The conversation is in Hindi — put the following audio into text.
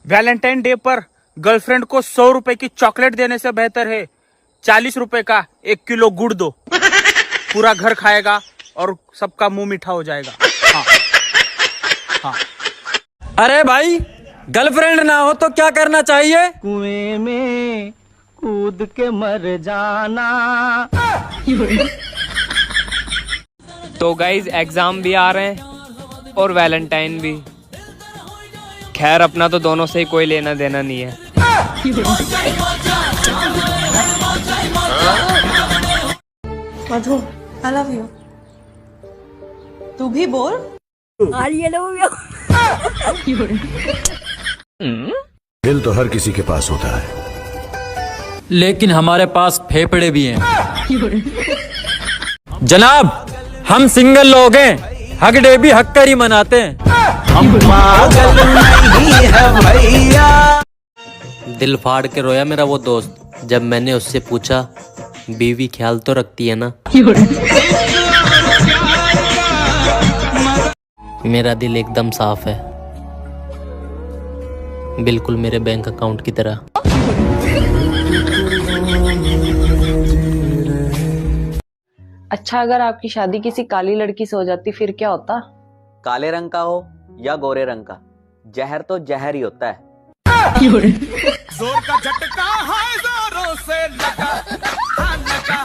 वैलेंटाइन डे पर गर्लफ्रेंड को 100 रुपए की चॉकलेट देने से बेहतर है 40 रुपए का 1 किलो गुड़ दो। पूरा घर खाएगा और सबका मुंह मीठा हो जाएगा। हाँ। हाँ। अरे भाई, गर्लफ्रेंड ना हो तो क्या करना चाहिए? कुएं में कूद के मर जाना। तो गाइज एग्जाम भी आ रहे हैं और वैलेंटाइन भी। खैर अपना तो दोनों से ही कोई लेना देना नहीं है। मधु, I love you. तू भी बोल। दिल तो हर किसी के पास होता है, लेकिन हमारे पास फेफड़े भी हैं। जनाब, हम सिंगल लोग हैं, हक डे भी हक कर ही मनाते हैं। हम पागल नहीं है भैया। दिल फाड़ के रोया मेरा वो दोस्त जब मैंने उससे पूछा बीवी ख्याल तो रखती है ना। मेरा दिल एकदम साफ है, बिल्कुल मेरे बैंक अकाउंट की तरह। अच्छा, अगर आपकी शादी किसी काली लड़की से हो जाती फिर क्या होता? काले रंग का हो या गोरे रंग का, जहर तो जहर ही होता है। जोर का झटका है, जोरों से लगा, लगा।